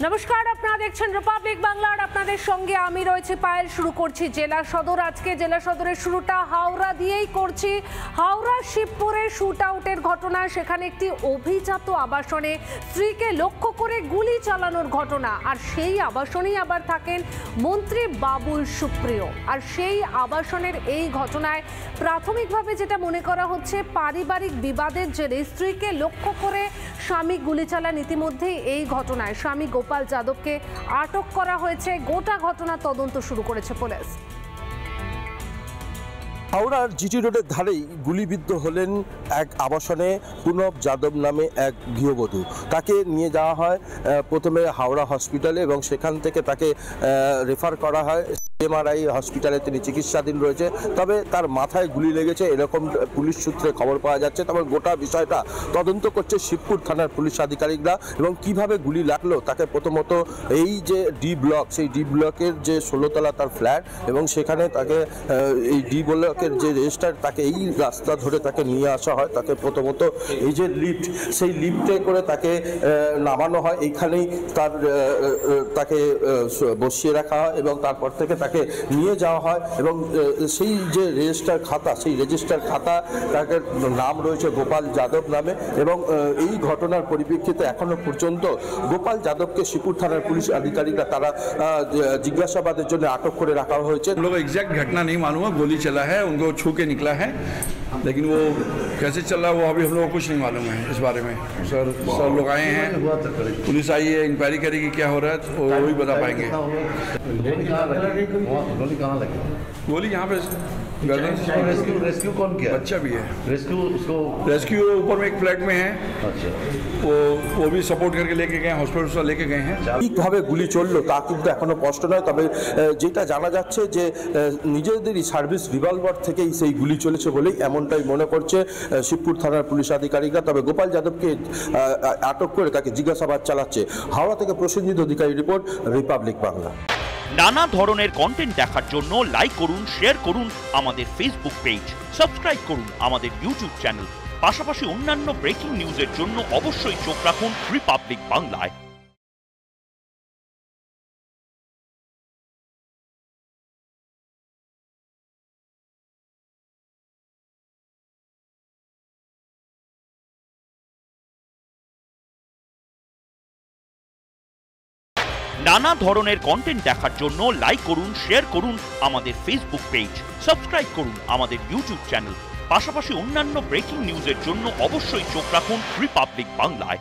নমস্কার, আপনারা দেখছেন রিপাবলিক বাংলা আর আপনাদের সঙ্গে আমি রয়েছে পায়েল। শুরু করছি জেলা সদর। আজকে জেলা সদরের শুরুটা হাওড়া দিয়েই করছি। হাওড়া শিবপুরে শুট আউটের ঘটনা, সেখানে একটি অভিজাত আবাসনে স্ত্রীকে লক্ষ্য করে গুলি চালানোর ঘটনা। আর সেই আবাসনেই আবার থাকেন মন্ত্রী বাবুল সুপ্রিয়। আর সেই আবাসনের এই ঘটনায় প্রাথমিকভাবে যেটা মনে করা হচ্ছে, পারিবারিক বিবাদের জেরে স্ত্রীকে লক্ষ্য করে স্বামী গুলি চালান। ইতিমধ্যেই এই ঘটনায় স্বামী গোপাল যাদবকে আটক করা হয়েছে। গোটা ঘটনা তদন্ত শুরু করেছে পুলিশ। হাওড়ার জিটি রোডের ধারেই গুলিবিদ্ধ হলেন এক আবাসনে পুনব যাদব নামে এক গৃহবধূ। তাকে নিয়ে যাওয়া হয় প্রথমে হাওড়া হসপিটালে এবং সেখান থেকে তাকে রেফার করা হয় এমআরআই হসপিটালে। তিনি চিকিৎসাধীন রয়েছে, তবে তার মাথায় গুলি লেগেছে এরকম পুলিশ সূত্রে খবর পাওয়া যাচ্ছে। তবে গোটা বিষয়টা তদন্ত করছে শিবপুর থানার পুলিশ আধিকারিকরা এবং কিভাবে গুলি লাগলো তাকে প্রথমত এই যে ডি ব্লক, সেই ডি ব্লকের যে 16 তলা তার ফ্ল্যাট এবং সেখানে তাকে এই ডি ব্লকের যে রেজিস্টার, তাকে এই রাস্তা ধরে তাকে নিয়ে আসা হয়। তাকে প্রথমত এই যে লিফট, সেই লিফটে করে তাকে নামানো হয়। এইখানেই তাকে বসিয়ে রাখা হয় এবং তারপর থেকে তাকে নিয়ে যাওয়া হয় এবং সেই যে রেজিস্টার খাতা, সেই রেজিস্টার খাতা তাকে নাম রয়েছে গোপাল যাদব নামে। এবং এই ঘটনার পরিপ্রেক্ষিতে এখনো পর্যন্ত গোপাল যাদবকে শিবপুর থানার পুলিশ আধিকারিকরা তারা জিজ্ঞাসাবাদের জন্য আটক করে রাখা হয়েছে। लोग एग्जैक्ट घटना नहीं मालूम है, गोली चला है, उनको छू के निकला है, लेकिन वो कैसे चला वो अभी हम लोगों को कुछ नहीं मालूम है इस बारे में। सर लोग आए हैं, पुलिस आई है, इंक्वायरी करेगी क्या हो रहा है, तो वही बता पाएंगे। गोली यहाँ पे रेस्क्यू कौन किया? बच्चा भी है। रेस्क्यू ऊपर में एक फ्लैट में है। अच्छा, वो भी सपोर्ट करके लेके गए, हॉस्पिटल लेके गए हैं। ঠিকভাবে গুলি চললো তা কিন্তু এখনো স্পষ্ট নয়, তবে যেটা জানা যাচ্ছে যে নিজেদেরই সার্ভিস রিভলভার থেকেই সেই গুলি চলেছে বলেই এমনটাই মনে করছে শিবপুর থানার পুলিশ আধিকারিকরা। তবে গোপাল যাদবকে আটক করে তাকে জিজ্ঞাসাবাদ চালাচ্ছে। হাওড়া থেকে প্রসেনজিৎ অধিকারী রিপোর্ট, রিপাবলিক বাংলা। নানা ধরনের কন্টেন্ট দেখার জন্য লাইক করুন, শেয়ার করুন আমাদের ফেসবুক পেজ, সাবস্ক্রাইব করুন আমাদের ইউটিউব চ্যানেল। পাশাপাশি অন্যান্য ব্রেকিং নিউজের জন্য অবশ্যই চোখ রাখুন রিপাবলিক বাংলায়। নানা ধরনের কন্টেন্ট দেখার জন্য লাইক করুন, শেয়ার করুন আমাদের ফেসবুক পেজ, সাবস্ক্রাইব করুন আমাদের ইউটিউব চ্যানেল। পাশাপাশি অন্যান্য ব্রেকিং নিউজের জন্য অবশ্যই চোখ রাখুন রিপাবলিক বাংলায়।